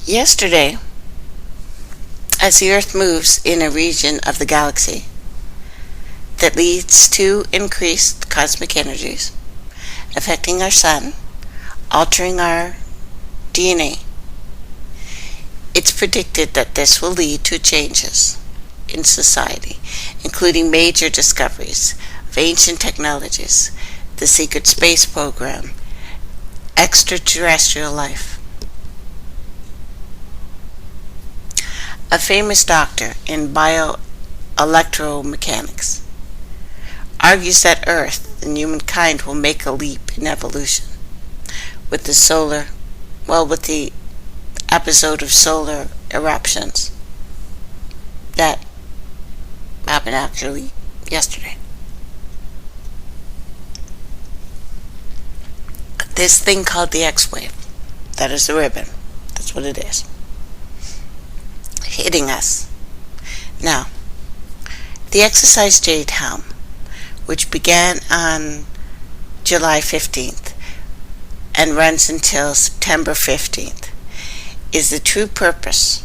Yesterday, as the Earth moves in a region of the galaxy that leads to increased cosmic energies, affecting our sun, altering our DNA, it's predicted that this will lead to changes in society, including major discoveries of ancient technologies, the secret space program, extraterrestrial life. A famous doctor in bioelectromechanics argues that Earth and humankind will make a leap in evolution with the episode of solar eruptions that happened actually yesterday. This thing called the X-wave, that is the ribbon, that's what it is, hitting us. Now, the exercise Jade Helm, which began on July 15th and runs until September 15th, is the true purpose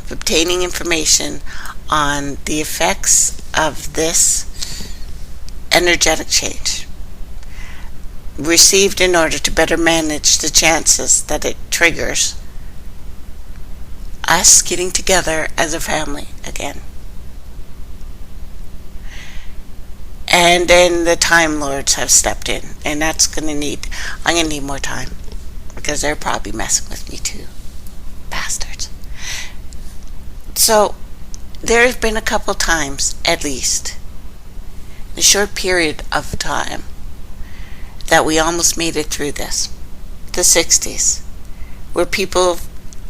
of obtaining information on the effects of this energetic change, received in order to better manage the chances that it triggers us getting together as a family again. And then the Time Lords have stepped in, and I'm going to need more time, because they're probably messing with me too. Bastards. So, there have been a couple times, at least, in a short period of time, that we almost made it through this. The 60s, where people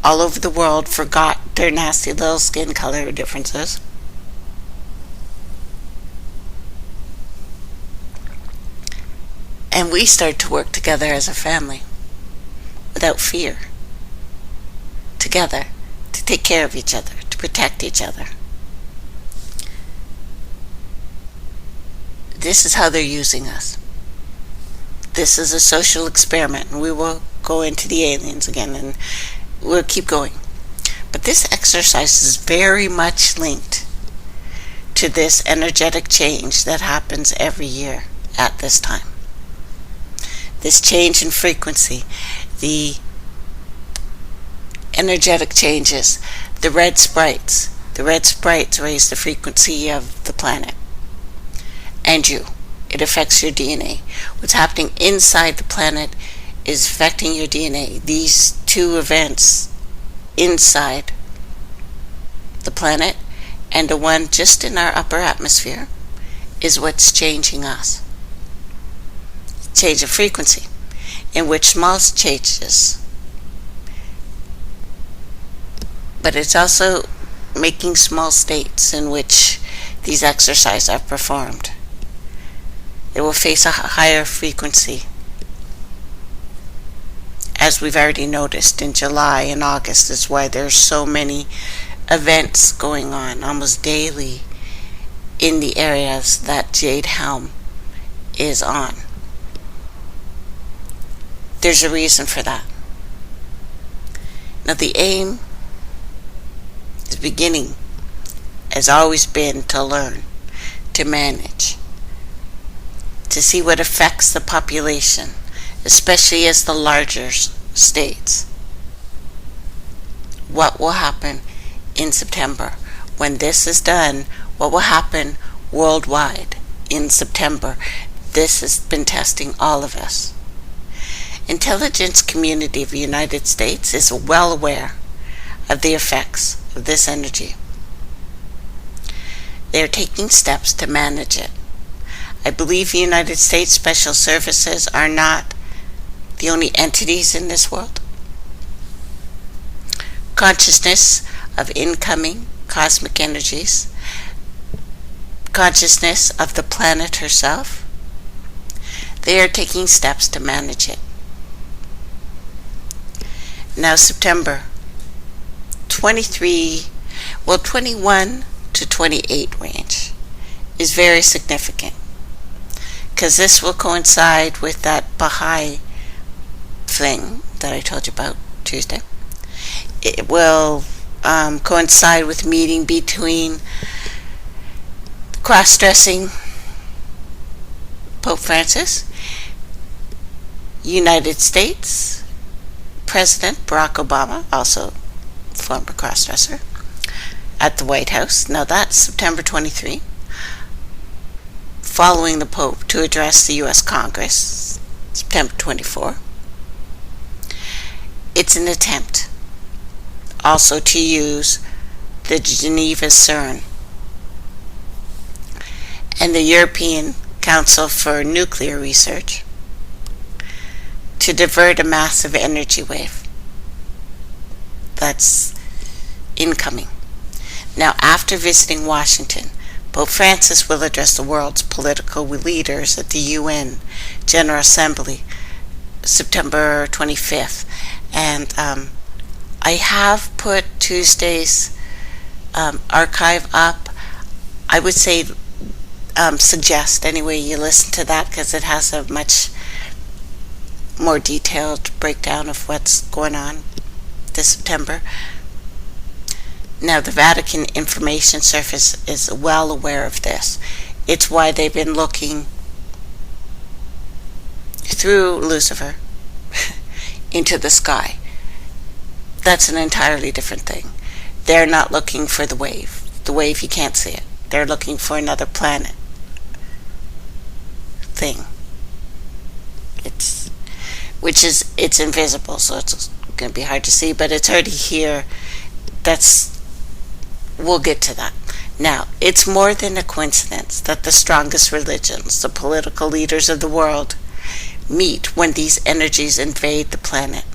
all over the world forgot their nasty little skin color differences. And we started to work together as a family, without fear, together, to take care of each other, to protect each other. This is how they're using us. This is a social experiment, and we will go into the aliens again, and we'll keep going. But this exercise is very much linked to this energetic change that happens every year at this time. This change in frequency, the energetic changes, the red sprites. The red sprites raise the frequency of the planet and you. It affects your DNA. What's happening inside the planet is affecting your DNA. These two events inside the planet and the one just in our upper atmosphere is what's changing us. Change of frequency, in which small changes, but it's also making small states in which these exercises are performed. It will face a higher frequency, as we've already noticed in July and August. Is why there's so many events going on almost daily in the areas that Jade Helm is on. There's a reason for that. Now, the aim, the beginning, has always been to learn, to manage, to see what affects the population, especially as the larger states. What will happen in September? When this is done, what will happen worldwide in September? This has been testing all of us. Intelligence community of the United States is well aware of the effects of this energy. They are taking steps to manage it. I believe the United States Special Services are not the only entities in this world. Consciousness of incoming cosmic energies, consciousness of the planet herself, they are taking steps to manage it. Now, September 21 to 28 range is very significant, because this will coincide with that Baha'i thing that I told you about Tuesday. It will coincide with a meeting between cross-dressing Pope Francis, United States President Barack Obama, also former cross-dresser, at the White House. Now that's September 23, following the Pope to address the U.S. Congress, September 24. It's an attempt also to use the Geneva CERN and the European Council for Nuclear Research to divert a massive energy wave that's incoming. Now, after visiting Washington, Pope Francis will address the world's political leaders at the UN General Assembly September 25th. And I have put Tuesday's archive up. I would say suggest anyway you listen to that, because it has a much more detailed breakdown of what's going on this September. Now, the Vatican Information Service is well aware of this. It's why they've been looking through Lucifer into the sky. That's an entirely different thing. They're not looking for the wave. The wave, you can't see it. They're looking for another planet thing. It's invisible, so it's going to be hard to see, but it's already here. We'll get to that. Now, it's more than a coincidence that the strongest religions, the political leaders of the world, meet when these energies invade the planet.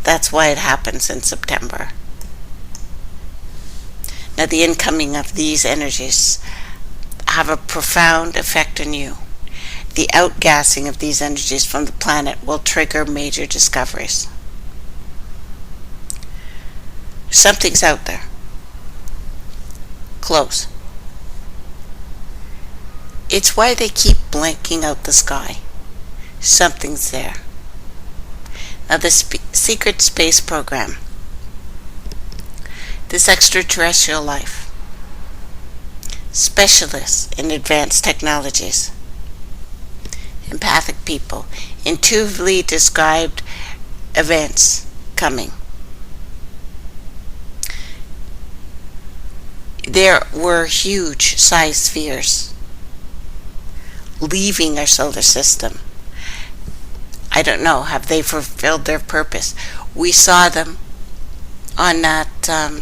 That's why it happens in September. Now, the incoming of these energies have a profound effect on you. The outgassing of these energies from the planet will trigger major discoveries. Something's out there. Close. It's why they keep blanking out the sky. Something's there. Now, the secret space program, this extraterrestrial life, specialists in advanced technologies, empathic people, intuitively described events coming. There were huge sized spheres leaving our solar system. I don't know, have they fulfilled their purpose? We saw them on that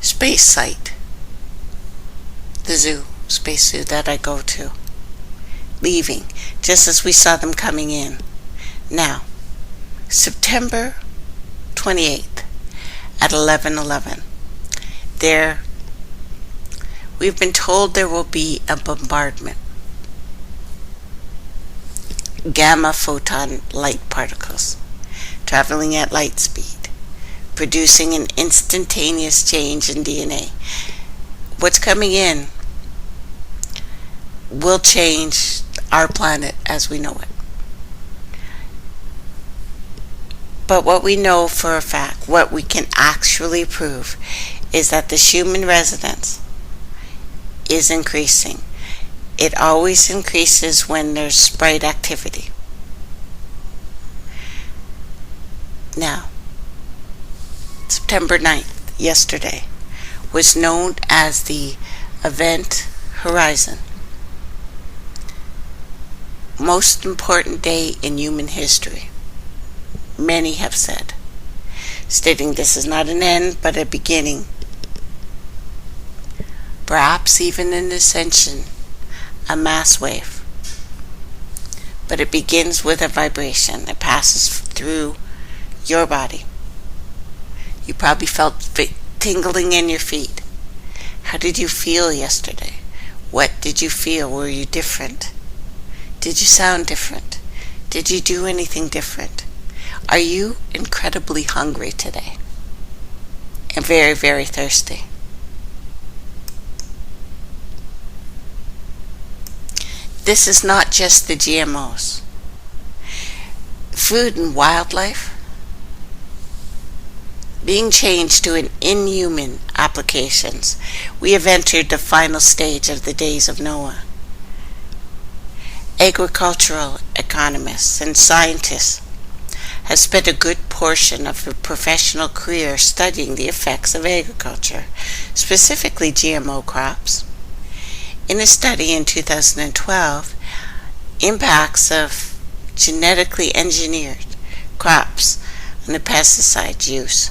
space site, the zoo, space zoo that I go to, leaving, just as we saw them coming in. Now, September 28th at 11:11, we've been told there will be a bombardment. Gamma photon light particles traveling at light speed, producing an instantaneous change in DNA. What's coming in will change our planet as we know it. But what we know for a fact, what we can actually prove, is that the human residence is increasing. It always increases when there's sprite activity. Now, September 9th, yesterday, was known as the Event Horizon. Most important day in human history, many have said, stating this is not an end but a beginning, perhaps even an ascension, a mass wave. But it begins with a vibration. It passes through your body. You probably felt tingling in your feet. How did you feel yesterday? What did you feel? Were you different? Did you sound different? Did you do anything different? Are you incredibly hungry today? And very, very thirsty? This is not just the GMOs. food and wildlife being changed to an inhuman applications. We have entered the final stage of the days of Noah. Agricultural economists and scientists have spent a good portion of their professional career studying the effects of agriculture, specifically GMO crops. In a study in 2012, impacts of genetically engineered crops on the pesticide use.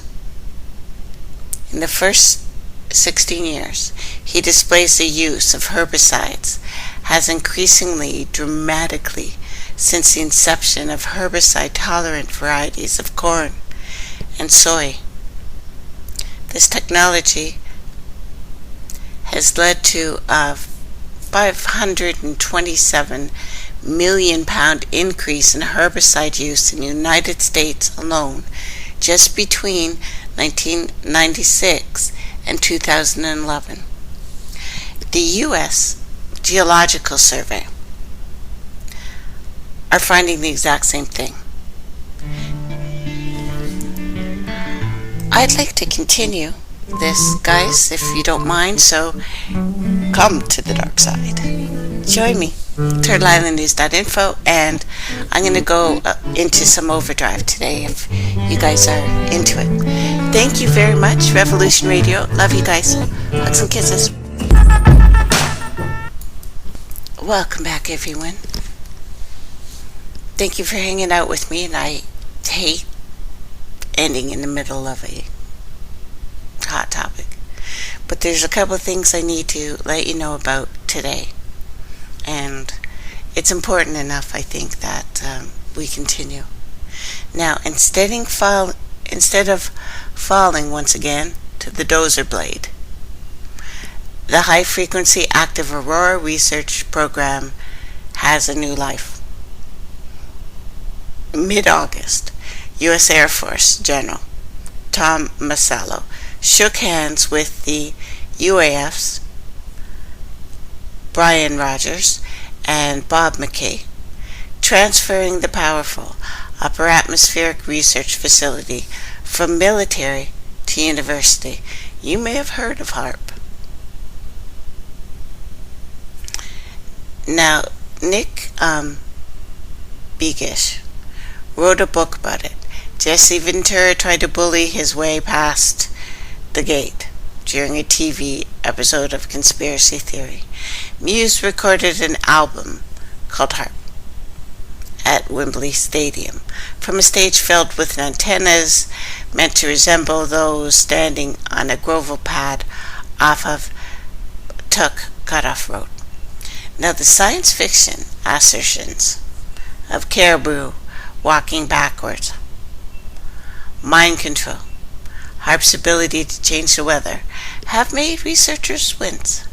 In the first 16 years, he displays the use of herbicides has increasingly dramatically since the inception of herbicide-tolerant varieties of corn and soy. This technology has led to a 527 million pound increase in herbicide use in the United States alone just between 1996 and 2011. The U.S. Geological Survey are finding the exact same thing. I'd like to continue this, guys, if you don't mind, so come to the dark side. Join me. TurtleIslandNews.info, and I'm going to go into some overdrive today if you guys are into it. Thank you very much, Revolution Radio. Love you guys. Hugs and kisses. Welcome back, everyone. Thank you for hanging out with me, and I hate ending in the middle of a hot topic. But there's a couple of things I need to let you know about today. And it's important enough, I think, that we continue. Now, instead of falling once again to the dozer blade, the High Frequency Active Aurora Research Program has a new life. Mid-August, U.S. Air Force General Tom Masello shook hands with the UAF's Brian Rogers and Bob McKay, transferring the powerful upper atmospheric research facility from military to university. You may have heard of HARP. Now, Nick Begish wrote a book about it. Jesse Ventura tried to bully his way past the gate during a TV episode of Conspiracy Theory. Muse recorded an album called Harp at Wembley Stadium from a stage filled with antennas meant to resemble those standing on a gravel pad off of Tuk Cutoff Road. Now, the science fiction assertions of caribou walking backwards, mind control, HARP's ability to change the weather have made researchers wince.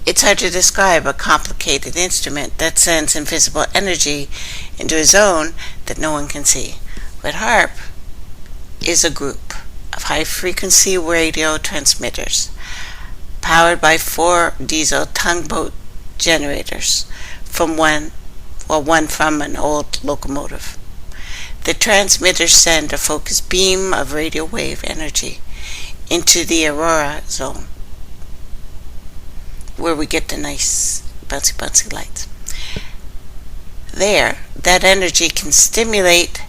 It's hard to describe a complicated instrument that sends invisible energy into a zone that no one can see. But HARP is a group of high-frequency radio transmitters powered by 4 diesel tugboat generators from one from an old locomotive. The transmitters send a focused beam of radio wave energy into the aurora zone, where we get the nice bouncy lights. There, that energy can stimulate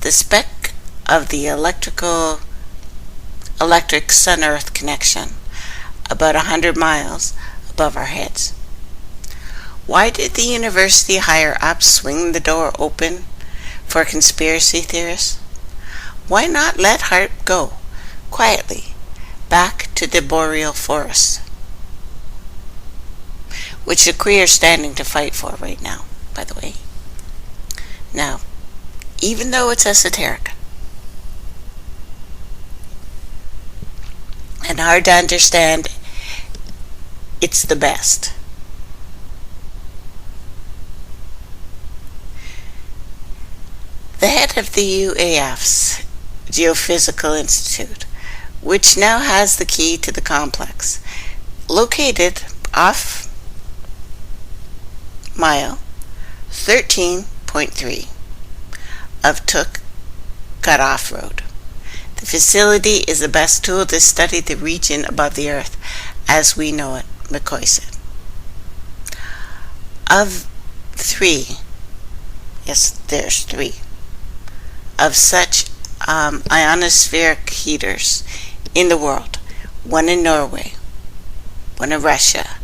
the speck of the electric sun-earth connection about 100 miles above our heads. Why did the university higher ups swing the door open for conspiracy theorists? Why not let HARP go quietly back to the boreal forest, which the Cree are standing to fight for right now, by the way. Now, even though it's esoteric and hard to understand, it's the best. The head of the UAF's Geophysical Institute, which now has the key to the complex, located off mile 13.3 of Took Cutoff Road. The facility is the best tool to study the region above the Earth as we know it, McCoy said. Of three, yes, there's three, of such ionospheric heaters in the world, one in Norway, one in Russia,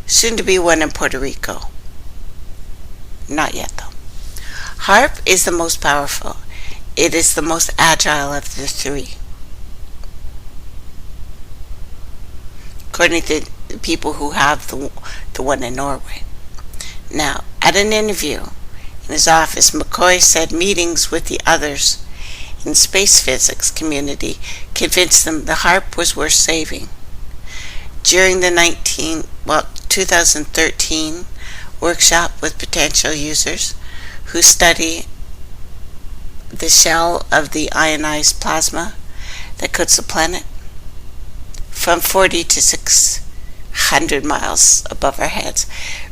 soon to be one in Puerto Rico. Not yet, though. HAARP is the most powerful. It is the most agile of the three, according to the people who have the one in Norway. Now, at an interview in his office, McCoy said meetings with the others in the space physics community convinced them the HAARP was worth saving. During the 2013 workshop with potential users who study the shell of the ionized plasma that coats the planet from 40 to 600 miles above our heads,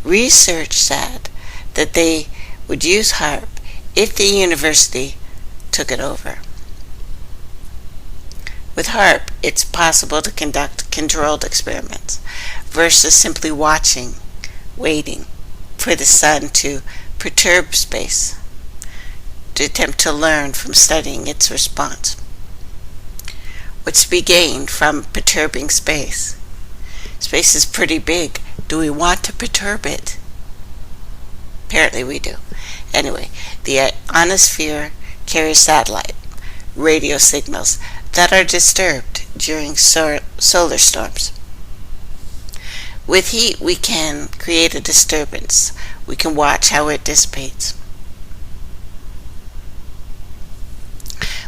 research said that they would use HAARP if the university took it over. With HAARP, it's possible to conduct controlled experiments versus simply watching, waiting for the sun to perturb space, to attempt to learn from studying its response. What's to be gained from perturbing space? Space is pretty big. Do we want to perturb it? Apparently we do. Anyway, the ionosphere carries satellite radio signals that are disturbed during solar storms. With heat, we can create a disturbance. We can watch how it dissipates.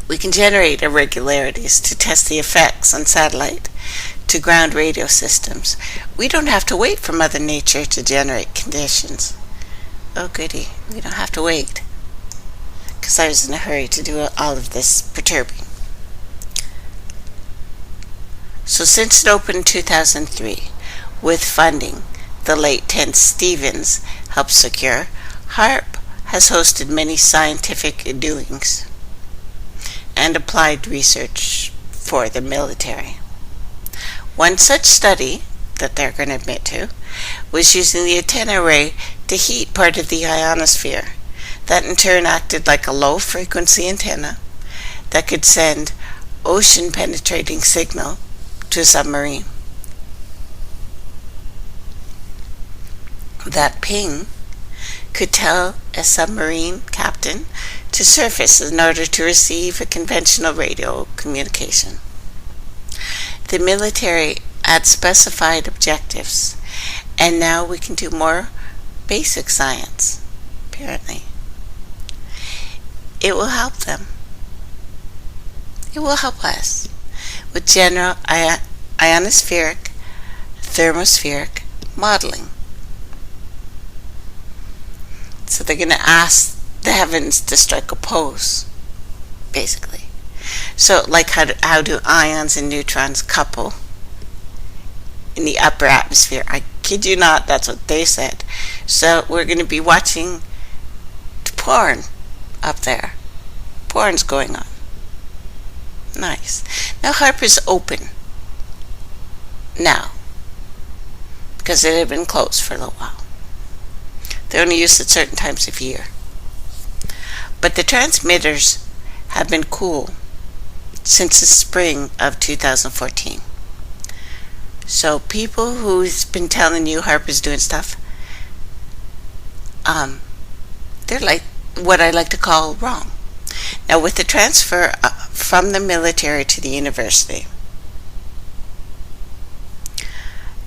We can generate irregularities to test the effects on satellite to ground radio systems. We don't have to wait for Mother Nature to generate conditions. Oh goody, we don't have to wait, because I was in a hurry to do all of this perturbing. So since it opened in 2003, with funding the late Ted Stevens helped secure, HAARP has hosted many scientific doings and applied research for the military. One such study that they're going to admit to was using the antenna array to heat part of the ionosphere. That in turn acted like a low-frequency antenna that could send ocean-penetrating signal to a submarine. That ping could tell a submarine captain to surface in order to receive a conventional radio communication. The military had specified objectives, and now we can do more basic science, apparently. It will help them. It will help us with general ionospheric, thermospheric modeling. So they're going to ask the heavens to strike a pose, basically. So, like how do ions and neutrons couple in the upper atmosphere? I kid you not, that's what they said. So we're going to be watching porn up there. Porn's going on. Nice. Now HAARP is open now, because it had been closed for a little while. They're only used at certain times of year. But the transmitters have been cool since the spring of 2014. So people who's been telling you HAARP is doing stuff, they're like what I like to call wrong. Now with the transfer from the military to the university,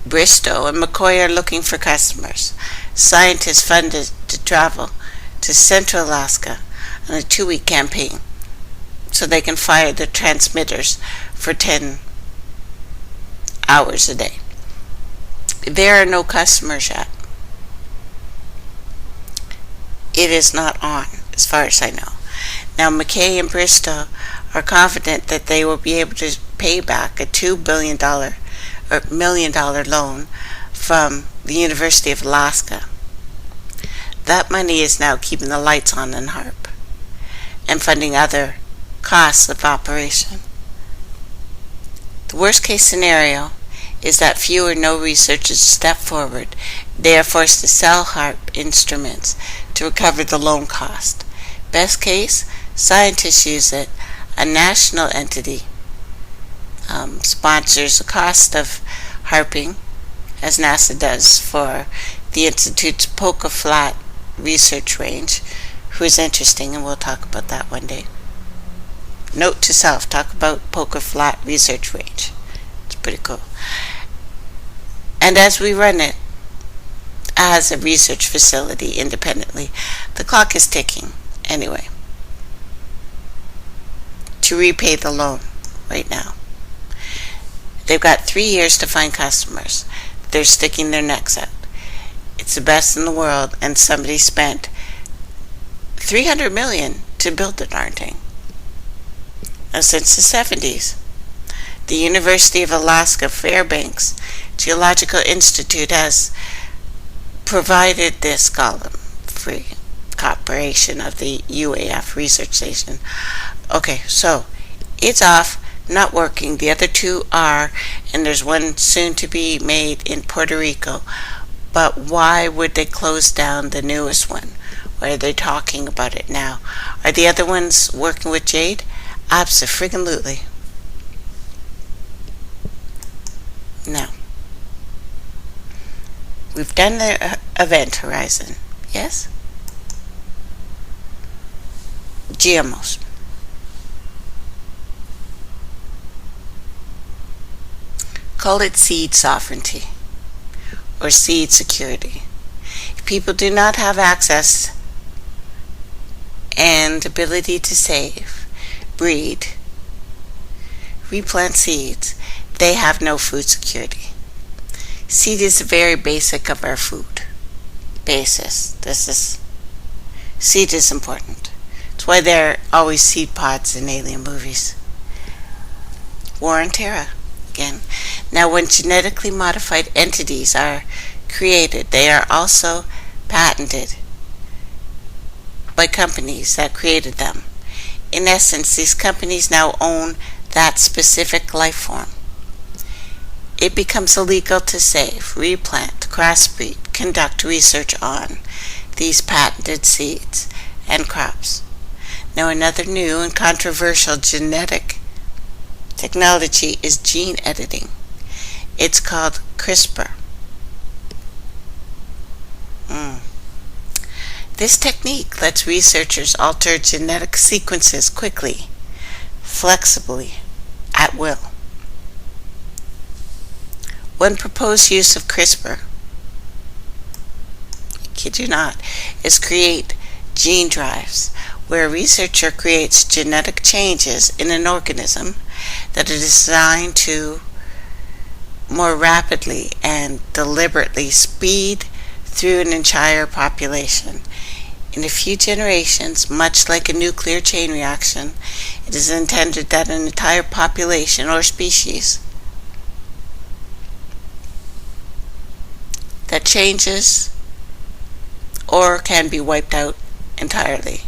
Bristow and McCoy are looking for customers. Scientists funded to travel to Central Alaska on a 2-week campaign so they can fire the transmitters for 10 hours a day. There are no customers yet. It is not on, as far as I know. Now, McKay and Bristow are confident that they will be able to pay back a $2 billion or $1 million loan from the University of Alaska. That money is now keeping the lights on in HAARP. and funding other costs of operation. The worst case scenario is that few or no researchers step forward. They are forced to sell HARP instruments to recover the loan cost. Best case, scientists use it. A national entity sponsors the cost of harping, as NASA does for the Institute's Poker Flat research range, who is interesting, and we'll talk about that one day. Note to self, talk about Poker Flat research range. It's pretty cool. And as we run it as a research facility independently, the clock is ticking anyway to repay the loan right now. They've got 3 years to find customers. They're sticking their necks out. It's the best in the world, and somebody spent $300 million to build the darn thing. Now, since the 70s, the University of Alaska Fairbanks Geological Institute has provided this column-free operation of the UAF research station. Okay, so it's off, not working. The other two are, and there's one soon to be made in Puerto Rico. But why would they close down the newest one? Why are they talking about it now? Are the other ones working with Jade? Abso-friggin-lutely. No. We've done the event horizon. Yes? GMOs. Call it seed sovereignty or seed security. If people do not have access and ability to save, breed, replant seeds, they have no food security. Seed is the very basic of our food. Basis. Seed is important. It's why there are always seed pods in alien movies. War on Terra, again. Now, when genetically modified entities are created, they are also patented by companies that created them. In essence, these companies now own that specific life form. It becomes illegal to save, replant, crossbreed, conduct research on these patented seeds and crops. Now, another new and controversial genetic technology is gene editing. It's called CRISPR. This technique lets researchers alter genetic sequences quickly, flexibly, at will. One proposed use of CRISPR, I kid you not, is create gene drives, where a researcher creates genetic changes in an organism that are designed to more rapidly and deliberately speed through an entire population. In a few generations, much like a nuclear chain reaction, it is intended that an entire population or species that changes or can be wiped out entirely.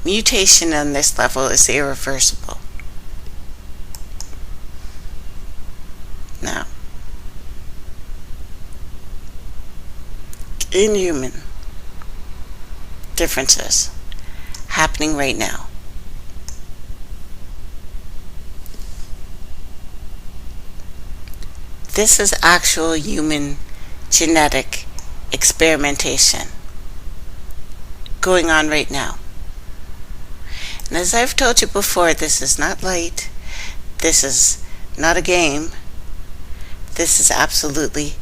Mutation on this level is irreversible. Now, inhuman differences happening right now. This is actual human genetic experimentation going on right now. And as I've told you before, this is not light. This is not a game. This is absolutely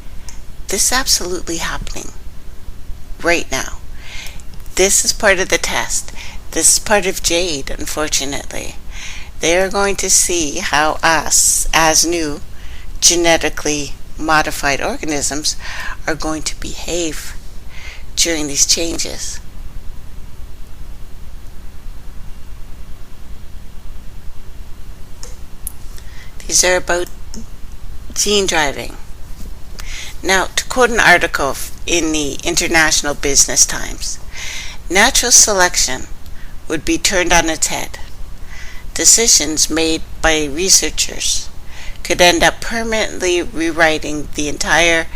happening right now. This is part of the test. This is part of Jade, unfortunately. They are going to see how us, as new genetically modified organisms, are going to behave during these changes. These are about gene driving. Now, to quote an article in the International Business Times, Natural selection would be turned on its head. Decisions made by researchers could end up permanently rewriting the entire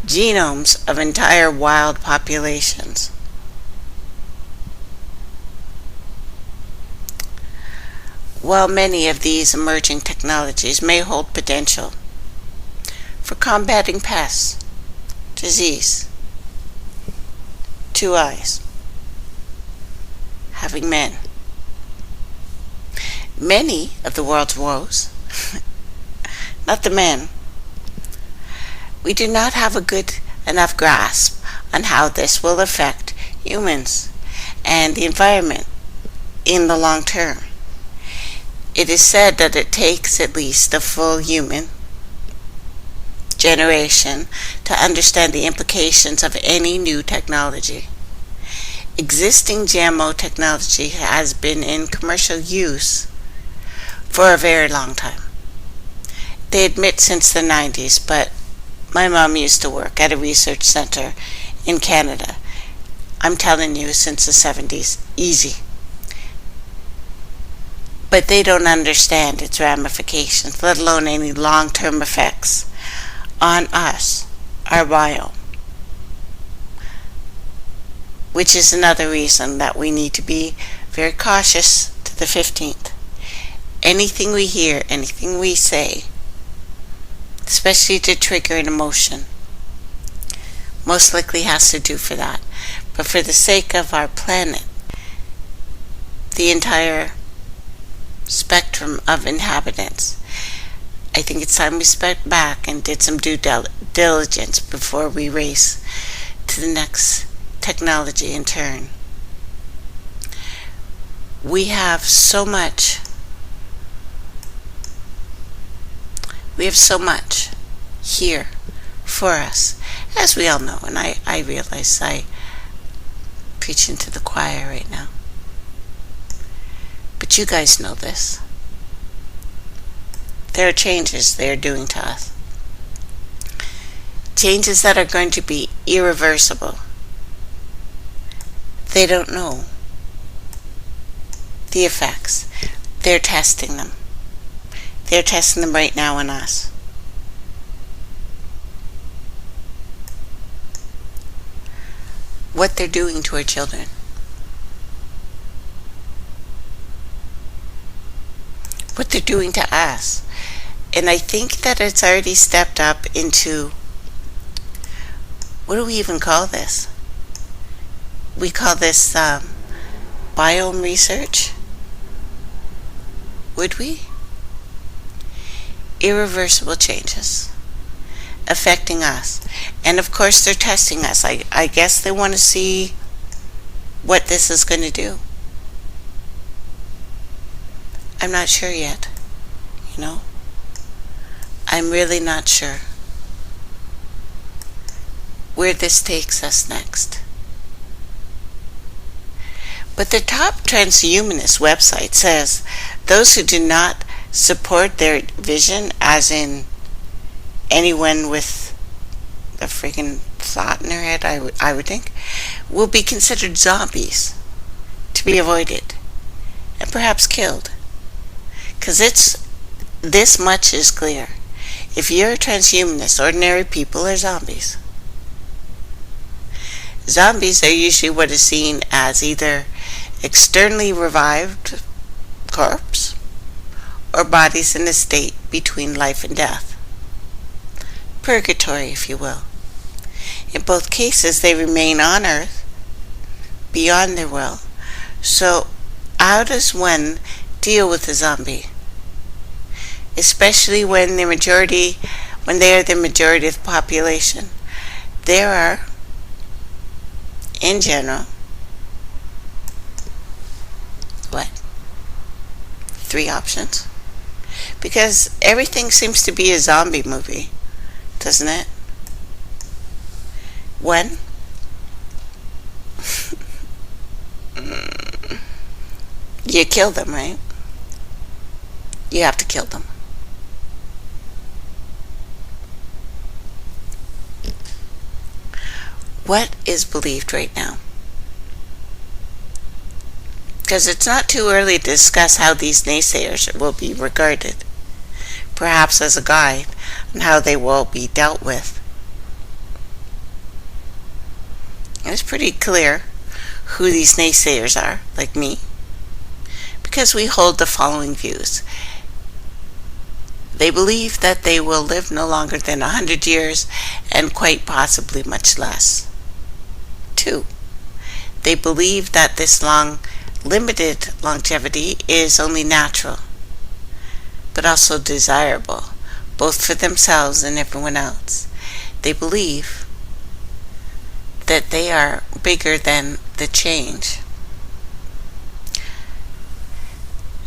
genomes of entire wild populations. While many of these emerging technologies may hold potential for combating pests, disease, 2 eyes, having men, many of the world's woes, not the men, we do not have a good enough grasp on how this will affect humans and the environment in the long term. It is said that it takes at least a full human generation to understand the implications of any new technology. Existing GMO technology has been in commercial use for a very long time. They admit since the 90s, but my mom used to work at a research center in Canada. I'm telling you, since the 70s, easy. But they don't understand its ramifications, let alone any long-term effects on us, our biome. Which is another reason that we need to be very cautious to the 15th. Anything we hear, anything we say, especially to trigger an emotion, most likely has to do for that. But for the sake of our planet, the entire spectrum of inhabitants, I think it's time we stepped back and did some due diligence before we race to the next technology in turn. We have so much. We have so much here for us, as we all know, and I realize I preach into the choir right now. But you guys know this. There are changes they are doing to us. Changes that are going to be irreversible. They don't know the effects. They're testing them. They're testing them right now on us. What they're doing to our children. What they're doing to us. And I think that it's already stepped up into, what do we even call this? We call this biome research. Would we? Irreversible changes affecting us. And of course they're testing us. I guess they want to see what this is going to do. I'm not sure yet, you know. I'm really not sure where this takes us next. But the top transhumanist website says those who do not support their vision, as in anyone with a freaking thought in their head, I would think, will be considered zombies to be avoided and perhaps killed. Because it's this much is clear. If you're a transhumanist, ordinary people are zombies. Zombies are usually what is seen as either externally revived corpse or bodies in a state between life and death. Purgatory, if you will. In both cases, they remain on Earth beyond their will. So, how does one deal with a zombie? Especially when they are the majority of the population. There are, in general, 3 options? Because everything seems to be a zombie movie, doesn't it? 1, you kill them, right? You have to kill them. What is believed right now because it's not too early to discuss how these naysayers will be regarded, perhaps as a guide on how they will be dealt with. It's pretty clear who these naysayers are, like me, because we hold the following views. They believe that they will live no longer than 100 years and quite possibly much less. 2. They believe that this limited longevity is only natural, but also desirable, both for themselves and everyone else. They believe that they are bigger than the change,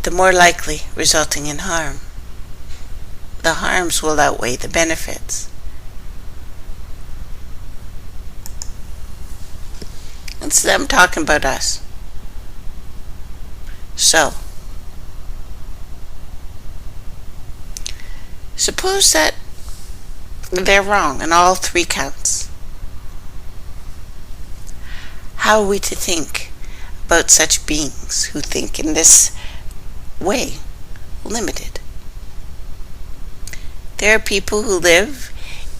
the more likely resulting in harm. The harms will outweigh the benefits. It's them talking about us. So, suppose that they're wrong on all 3 counts. How are we to think about such beings who think in this way, limited? There are people who live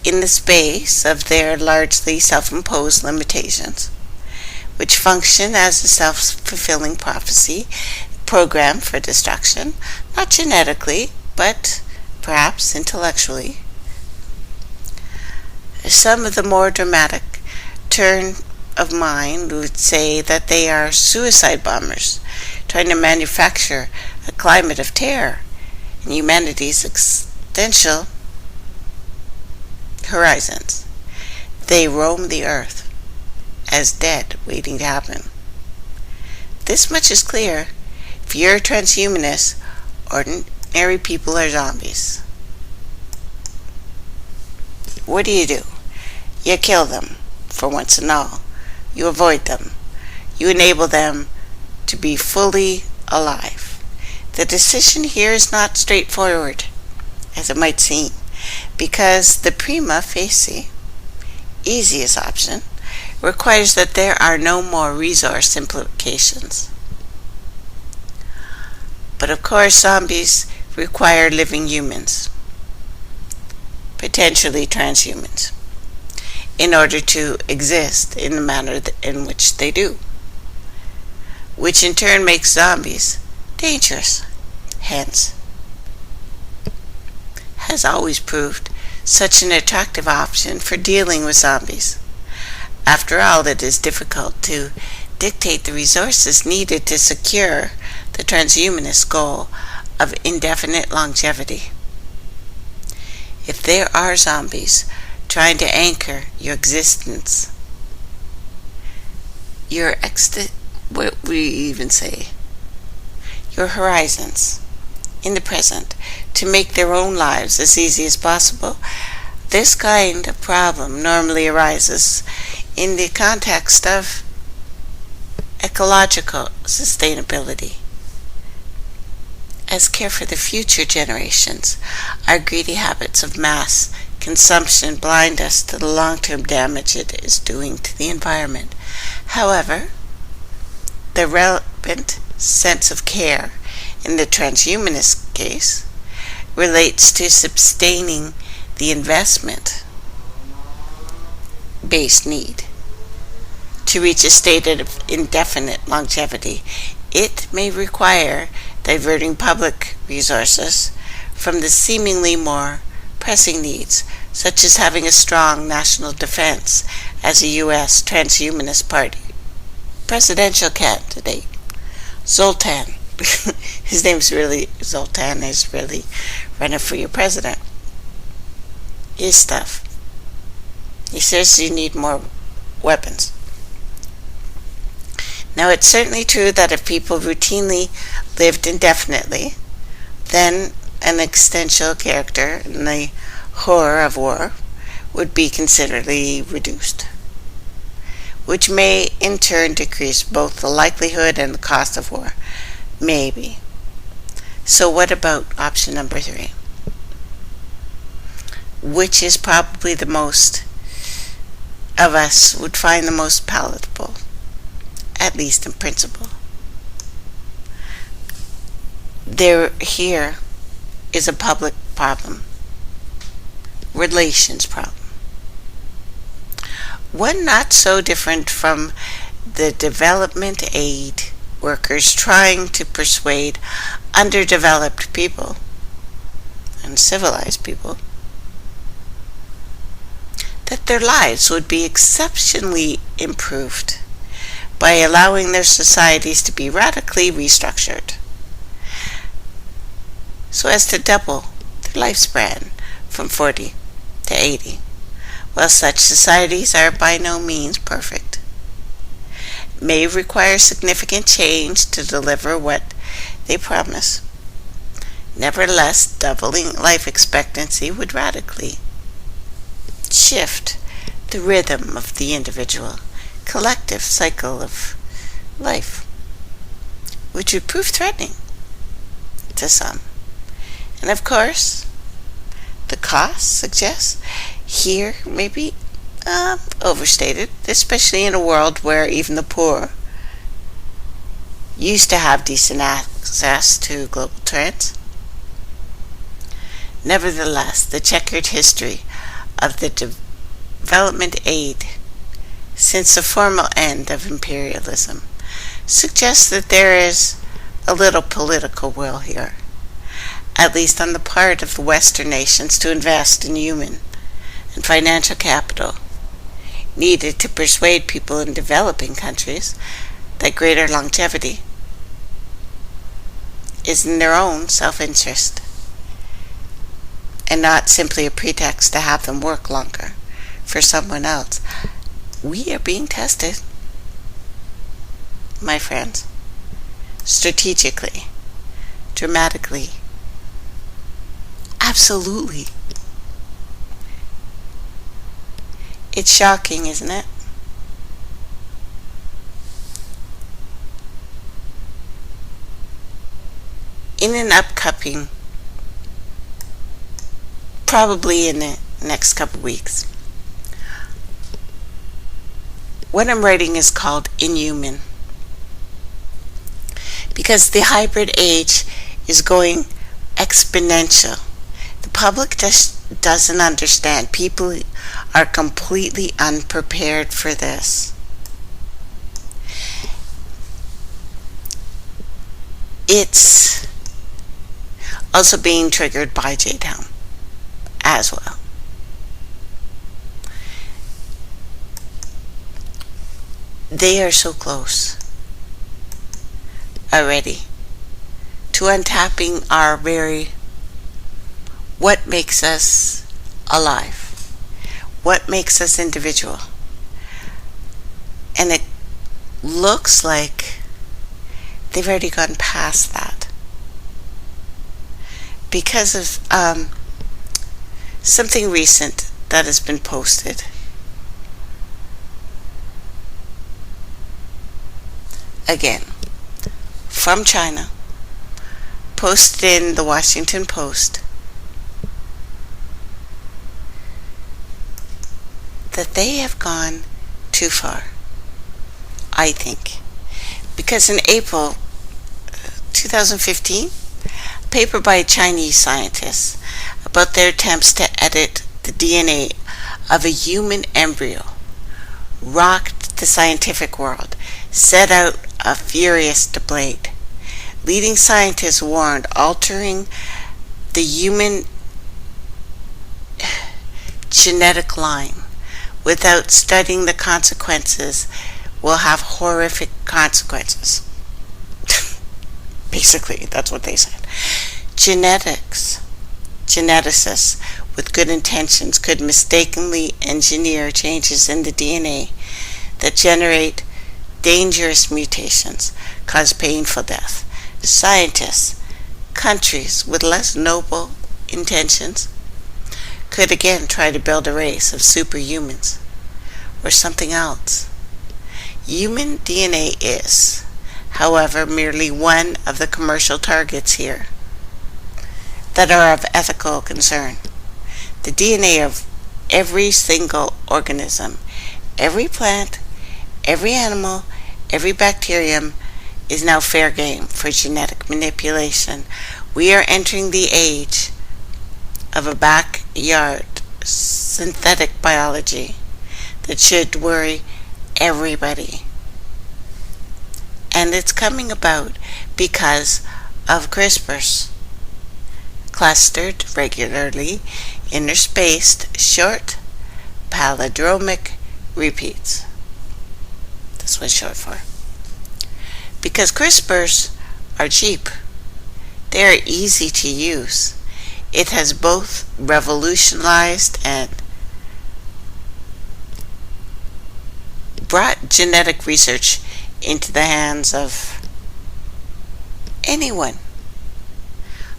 in the space of their largely self-imposed limitations, which function as a self-fulfilling prophecy programmed for destruction, not genetically, but perhaps intellectually. Some of the more dramatic turn of mind would say that they are suicide bombers, trying to manufacture a climate of terror in humanity's existential horizons. They roam the earth as dead, waiting to happen. This much is clear. If you're a transhumanist, ordinary people are zombies. What do? You kill them, for once and all. You avoid them. You enable them to be fully alive. The decision here is not straightforward, as it might seem, because the prima facie, easiest option, requires that there are no more resource implications. But of course, zombies require living humans, potentially transhumans, in order to exist in the manner in which they do, which in turn makes zombies dangerous. Hence, has always proved such an attractive option for dealing with zombies. After all, it is difficult to dictate the resources needed to secure the transhumanist goal of indefinite longevity. If there are zombies trying to anchor your existence, what we even say, your horizons in the present, to make their own lives as easy as possible, this kind of problem normally arises in the context of ecological sustainability. As care for the future generations, our greedy habits of mass consumption blind us to the long-term damage it is doing to the environment. However, the relevant sense of care in the transhumanist case relates to sustaining the investment-based need to reach a state of indefinite longevity. It may require diverting public resources from the seemingly more pressing needs, such as having a strong national defense, as a U.S. transhumanist party presidential candidate, Zoltan, his name's really Zoltan, is really running for your president. His stuff. He says you need more weapons. Now, it's certainly true that if people routinely lived indefinitely, then an existential character in the horror of war would be considerably reduced, which may in turn decrease both the likelihood and the cost of war. Maybe. So what about option number 3? Which is probably the most of us would find the most palatable, at least in principle. There here is a public problem, relations problem. One not so different from the development aid workers trying to persuade underdeveloped people and civilized people that their lives would be exceptionally improved by allowing their societies to be radically restructured so as to double their lifespan from 40 to 80. While such societies are by no means perfect, may require significant change to deliver what they promise. Nevertheless, doubling life expectancy would radically shift the rhythm of the individual collective cycle of life, which would prove threatening to some. And of course, the cost suggests here may be overstated, especially in a world where even the poor used to have decent access to global trends. Nevertheless, the checkered history of the development aid since the formal end of imperialism suggests that there is a little political will here, at least on the part of the Western nations, to invest in human and financial capital needed to persuade people in developing countries that greater longevity is in their own self-interest and not simply a pretext to have them work longer for someone else. We are being tested, my friends, strategically, dramatically, absolutely. It's shocking, isn't it? In an upcoming, probably in the next couple weeks, what I'm writing is called Inhuman, because the hybrid age is going exponential. The public just doesn't understand. People are completely unprepared for this. It's also being triggered by J-Town as well. They are so close already to untapping our very what makes us alive, what makes us individual. And it looks like they've already gone past that because of something recent that has been posted. Again, from China, posted in the Washington Post, that they have gone too far, I think. Because in April 2015, a paper by Chinese scientists about their attempts to edit the DNA of a human embryo rocked the scientific world, set out a furious debate. Leading scientists warned altering the human genetic line without studying the consequences will have horrific consequences. Basically, that's what they said. Geneticists with good intentions could mistakenly engineer changes in the DNA that generate dangerous mutations, cause painful death. Scientists, countries with less noble intentions, could again try to build a race of superhumans or something else. Human DNA is, however, merely one of the commercial targets here that are of ethical concern. The DNA of every single organism, every plant, every animal, every bacterium, is now fair game for genetic manipulation. We are entering the age of a backyard synthetic biology that should worry everybody. And it's coming about because of CRISPRs, clustered, regularly interspaced, short palindromic repeats. That's what it's short for. Because CRISPRs are cheap, they are easy to use. It has both revolutionized and brought genetic research into the hands of anyone.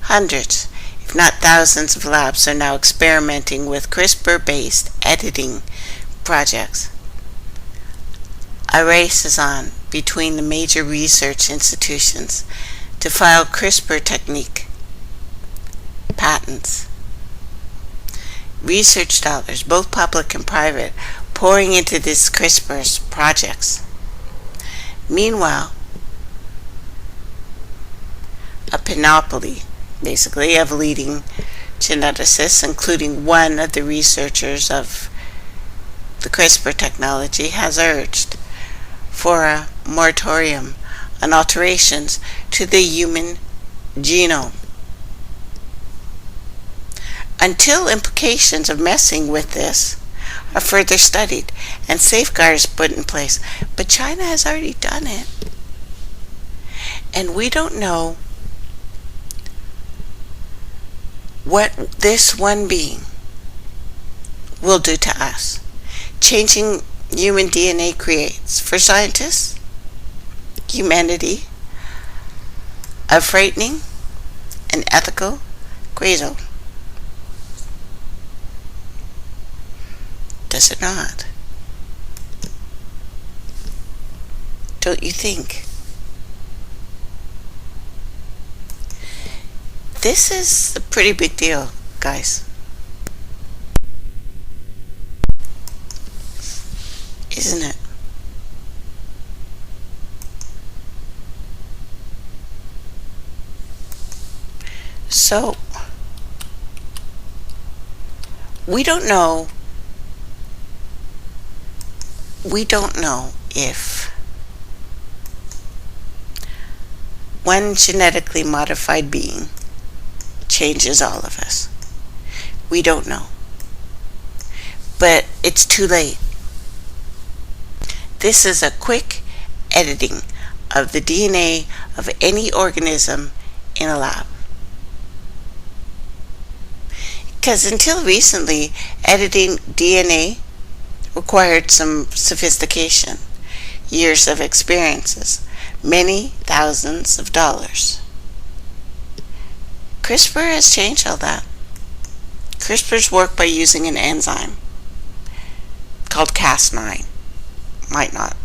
Hundreds, if not thousands of labs are now experimenting with CRISPR-based editing projects. A race is on between the major research institutions to file CRISPR technique patents. Research dollars, both public and private, pouring into these CRISPR projects. Meanwhile, a panoply, basically, of leading geneticists, including one of the researchers of the CRISPR technology, has urged for a moratorium on alterations to the human genome until implications of messing with this are further studied and safeguards put in place. But China has already done it. And we don't know what this one being will do to us. Changing human DNA creates, for scientists, humanity, a frightening and ethical gray zone. Does it not? Don't you think? This is a pretty big deal, guys. Isn't it? So, we don't know if one genetically modified being changes all of us. We don't know. But it's too late. This is a quick editing of the DNA of any organism in a lab. Because until recently, editing DNA required some sophistication, years of experiences, many thousands of dollars. CRISPR has changed all that. CRISPRs work by using an enzyme called Cas9. Might not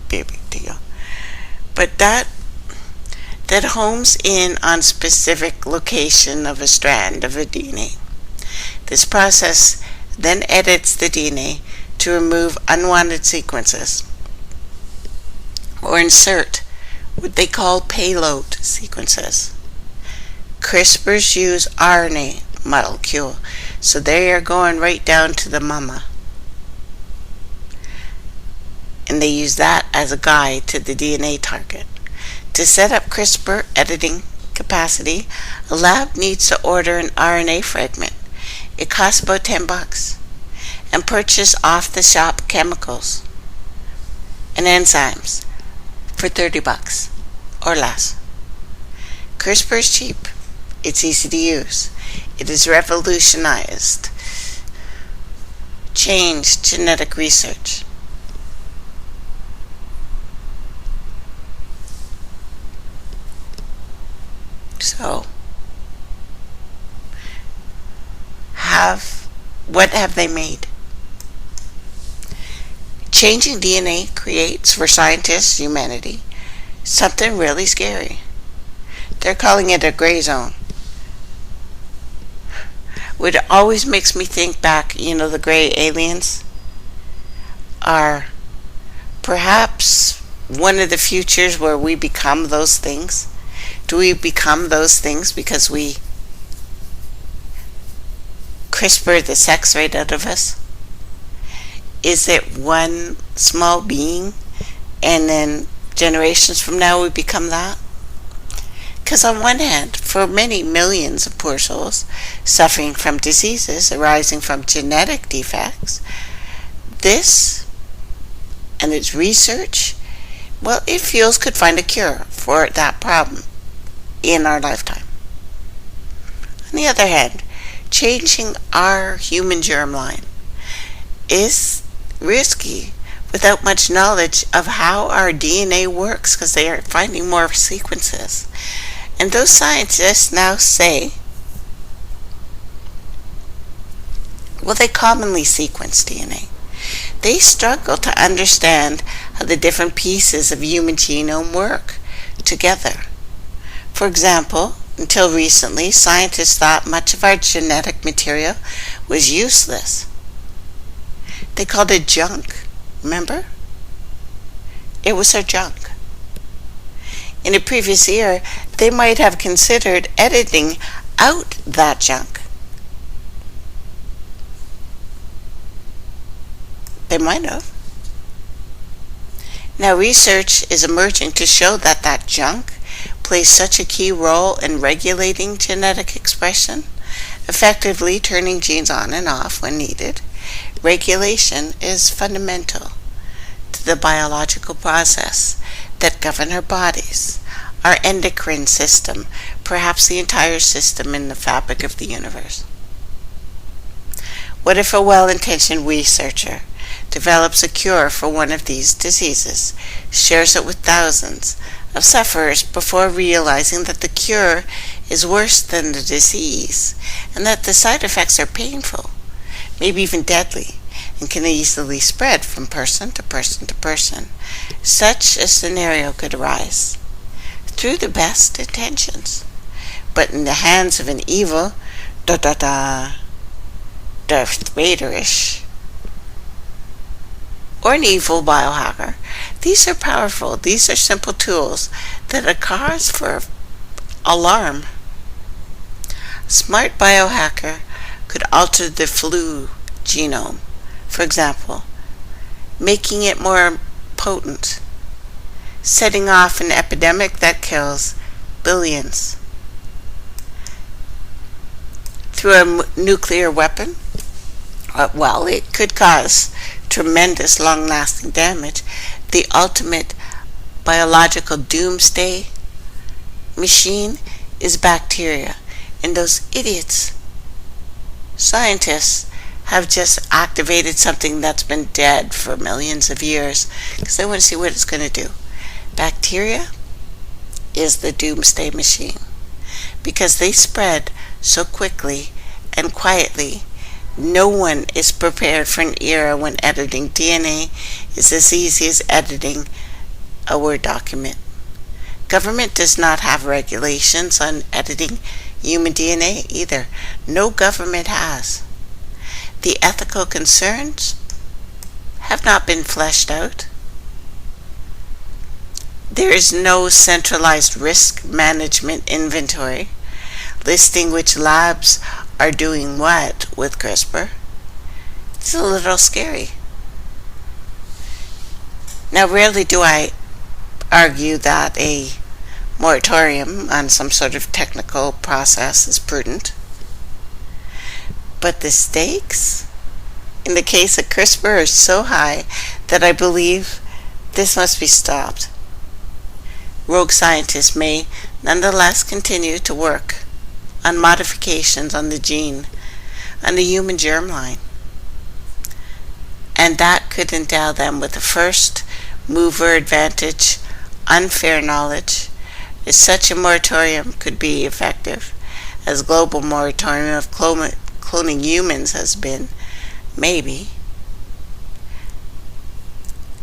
be a big deal. But that homes in on specific location of a strand of a DNA. This process then edits the DNA to remove unwanted sequences or insert what they call payload sequences. CRISPRs use RNA molecule, so they are going right down to the mama. And they use that as a guide to the DNA target. To set up CRISPR editing capacity, a lab needs to order an RNA fragment. It costs about $10 and purchase off-the-shelf chemicals and enzymes for $30 or less. CRISPR is cheap. It's easy to use. It has revolutionized, changed genetic research. So, what have they made? Changing DNA creates, for scientists, humanity, something really scary. They're calling it a gray zone. What always makes me think back, the gray aliens are perhaps one of the futures where we become those things? Do we become those things because we CRISPR the sex right out of us? Is it one small being and then generations from now we become that? Because on one hand, for many millions of poor souls suffering from diseases arising from genetic defects, this and its research, well, it feels could find a cure for that problem in our lifetime. On the other hand, changing our human germline is risky without much knowledge of how our DNA works, because they are finding more sequences. And those scientists now say, well, they commonly sequence DNA. They struggle to understand how the different pieces of human genome work together. For example, until recently, scientists thought much of our genetic material was useless. They called it junk, remember? It was our junk. In a previous year, they might have considered editing out that junk. They might have. Now research is emerging to show that that junk plays such a key role in regulating genetic expression, effectively turning genes on and off when needed. Regulation is fundamental to the biological process that govern our bodies, our endocrine system, perhaps the entire system in the fabric of the universe. What if a well-intentioned researcher develops a cure for one of these diseases, shares it with thousands of sufferers before realizing that the cure is worse than the disease and that the side effects are painful, maybe even deadly, and can easily spread from person to person to person? Such a scenario could arise through the best intentions, but in the hands of an evil, Darth Vader-ish, or an evil biohacker. These are powerful. These are simple tools that are cause for alarm. A smart biohacker could alter the flu genome, for example, making it more potent, setting off an epidemic that kills billions. Through a nuclear weapon, well, it could cause tremendous long-lasting damage. The ultimate biological doomsday machine is bacteria, and those idiots, scientists, have just activated something that's been dead for millions of years because they want to see what it's going to do. Bacteria is the doomsday machine because they spread so quickly and quietly. No one is prepared for an era when editing DNA is as easy as editing a Word document. Government does not have regulations on editing human DNA either. No government has. The ethical concerns have not been fleshed out. There is no centralized risk management inventory listing which labs are doing what with CRISPR. It's a little scary. Now, rarely do I argue that a moratorium on some sort of technical process is prudent. But the stakes in the case of CRISPR are so high that I believe this must be stopped. Rogue scientists may nonetheless continue to work on modifications on the gene, on the human germline, and that could endow them with a first mover advantage, unfair knowledge. If such a moratorium could be effective, as global moratorium of cloning humans has been, maybe,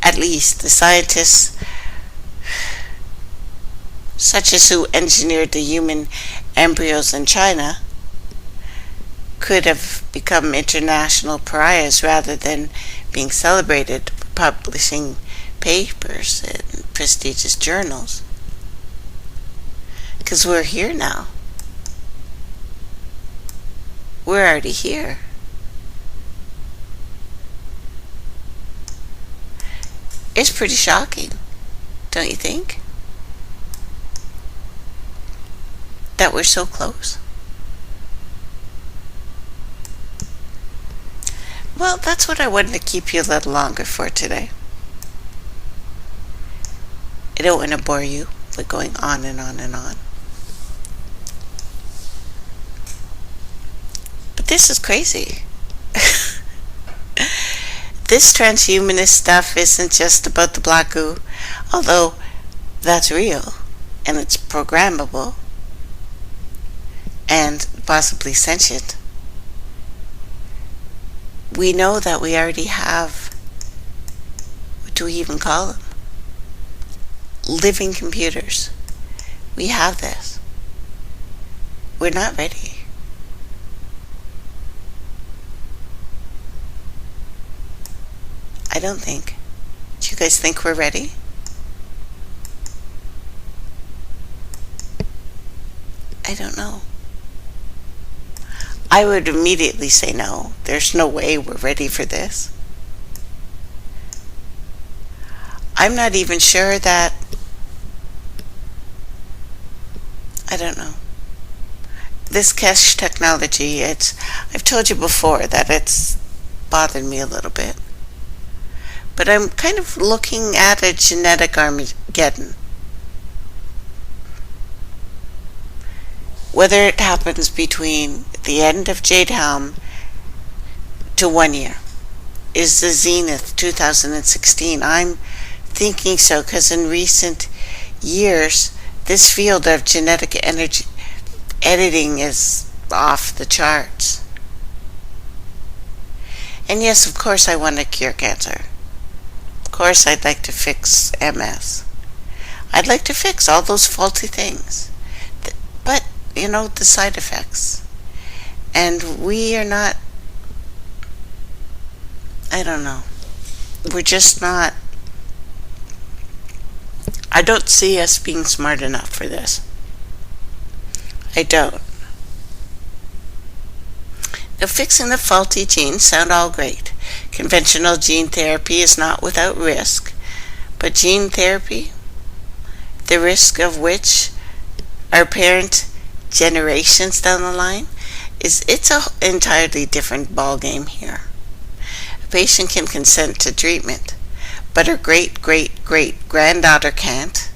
at least the scientists such as who engineered the human embryos in China could have become international pariahs rather than being celebrated for publishing papers in prestigious journals. Because we're here now. We're already here. It's pretty shocking, don't you think? That we're so close. Well, that's what I wanted to keep you a little longer for today. I don't want to bore you with going on and on and on. But this is crazy. This transhumanist stuff isn't just about the black goo, although that's real and it's programmable and possibly sentient. We know that we already have, what do we even call them? Living computers. We have this. We're not ready. I don't think. Do you guys think we're ready? I don't know. I would immediately say no. There's no way we're ready for this. I'm not even sure that... I don't know. This cache technology, I've told you before that it's bothered me a little bit. But I'm kind of looking at a genetic Armageddon. Whether it happens between the end of Jade Helm to 1 year is the zenith 2016. I'm thinking so because in recent years this field of genetic energy editing is off the charts. And yes, of course I want to cure cancer. Of course I'd like to fix MS. I'd like to fix all those faulty things. But, you know, the side effects. And we are not... I don't know. We're just not... I don't see us being smart enough for this. I don't. Now, fixing the faulty genes sound all great. Conventional gene therapy is not without risk, but gene therapy, the risk of which are apparent generations down the line, it's an entirely different ballgame here. A patient can consent to treatment, but her great-great-great-granddaughter can't.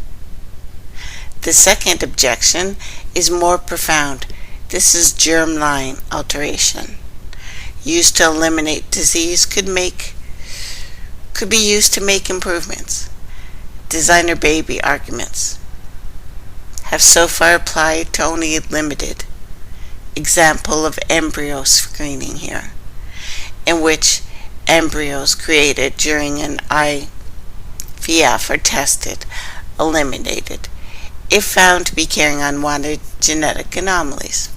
The second objection is more profound. This is germline alteration. Used to eliminate disease could be used to make improvements. Designer baby arguments have so far applied to only a limited example of embryo screening here, in which embryos created during an IVF are tested, eliminated, if found to be carrying unwanted genetic anomalies.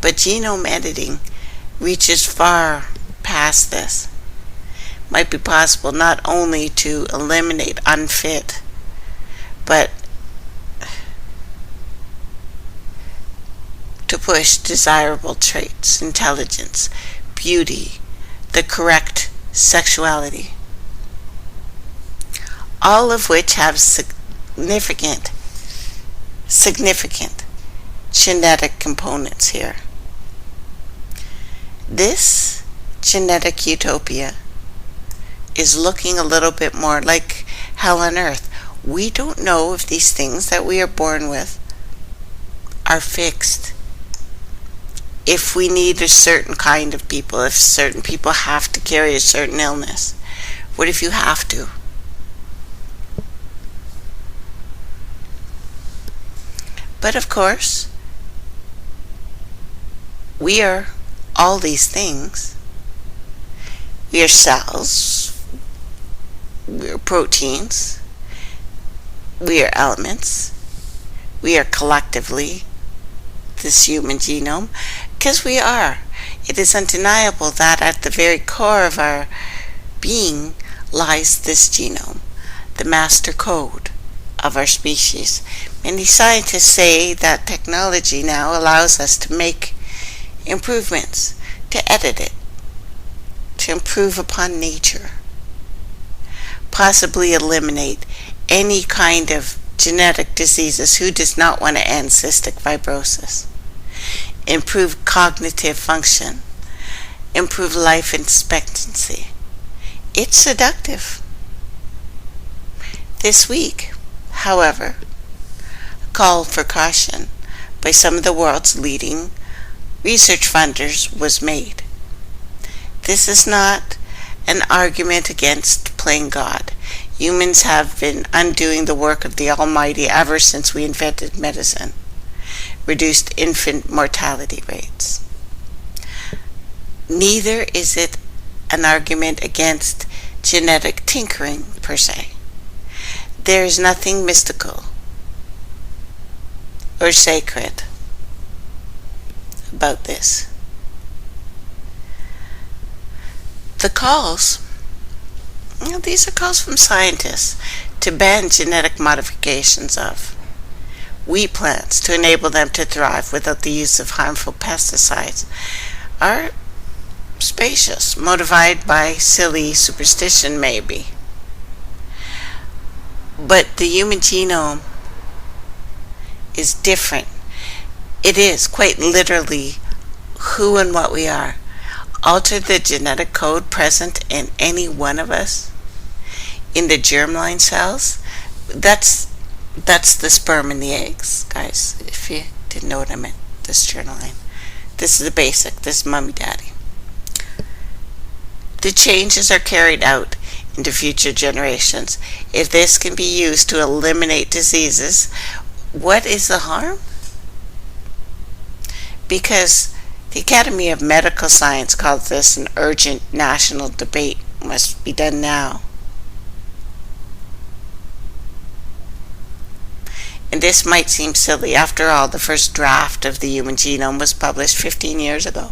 But genome editing reaches far past this. Might be possible not only to eliminate unfit, but to push desirable traits, intelligence, beauty, the correct sexuality, all of which have significant genetic components here. This genetic utopia is looking a little bit more like hell on earth. We don't know if these things that we are born with are fixed. If we need a certain kind of people, if certain people have to carry a certain illness. What if you have to? But of course, we are all these things. We are cells, we are proteins, we are elements, we are collectively this human genome, because we are. It is undeniable that at the very core of our being lies this genome the master code of our species. Many scientists say that technology now allows us to make improvements, to edit it, to improve upon nature, possibly eliminate any kind of genetic diseases. Who does not want to end cystic fibrosis? Improve cognitive function, improve life expectancy. It's seductive. This week, however, a call for caution by some of the world's leading research funders was made. This is not an argument against playing God. Humans have been undoing the work of the Almighty ever since we invented medicine, reduced infant mortality rates. Neither is it an argument against genetic tinkering per se. There is nothing mystical or sacred about this. The calls, these are calls from scientists to ban genetic modifications of wheat plants to enable them to thrive without the use of harmful pesticides, are spacious, motivated by silly superstition maybe. But the human genome is different. It is quite literally who and what we are. Alter the genetic code present in any one of us, in the germline cells. That's the sperm and the eggs, guys, if you didn't know what I meant. This germline. This is the basic. This is mommy daddy. The changes are carried out into future generations. If this can be used to eliminate diseases, what is the harm? Because the Academy of Medical Science calls this an urgent national debate. Must be done now. And this might seem silly. After all, the first draft of the human genome was published 15 years ago.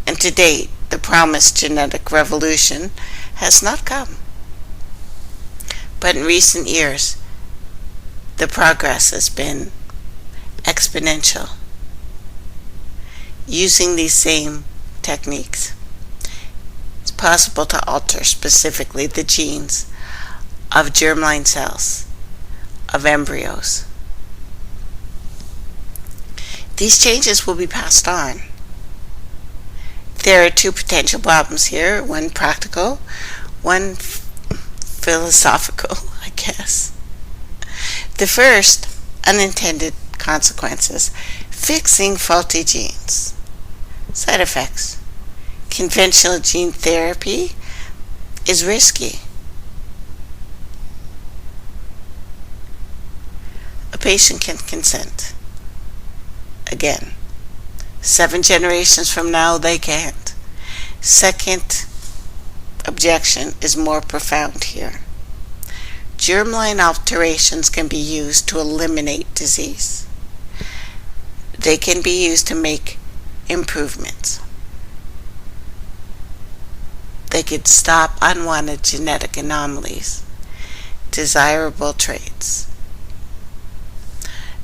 And to date, the promised genetic revolution has not come. But in recent years, the progress has been exponential. Using these same techniques, it's possible to alter specifically the genes of germline cells, of embryos. These changes will be passed on. There are two potential problems here, one practical, one philosophical, I guess. The first, unintended consequences, fixing faulty genes. Side effects. Conventional gene therapy is risky. A patient can consent. Again, 7 generations from now, they can't. Second objection is more profound here. Germline alterations can be used to eliminate disease. They can be used to make improvements. They could stop unwanted genetic anomalies, desirable traits.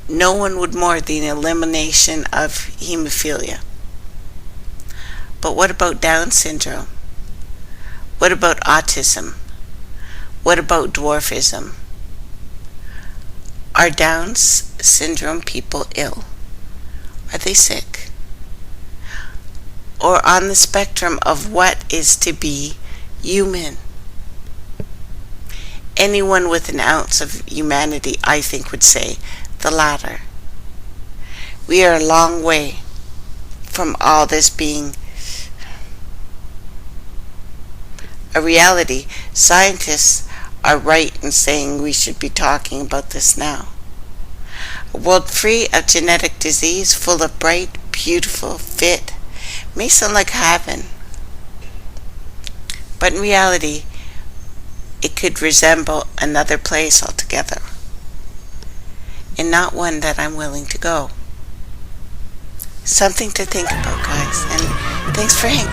No one would mourn the elimination of hemophilia. But what about Down syndrome? What about autism? What about dwarfism? Are Down syndrome people ill? Are they sick? Or on the spectrum of what is to be human? Anyone with an ounce of humanity, I think, would say the latter. We are a long way from all this being a reality. Scientists are right in saying we should be talking about this now. A world free of genetic disease, full of bright, beautiful, fit, may sound like heaven. But in reality, it could resemble another place altogether, and not one that I'm willing to go. Something to think about, guys, and thanks for hanging.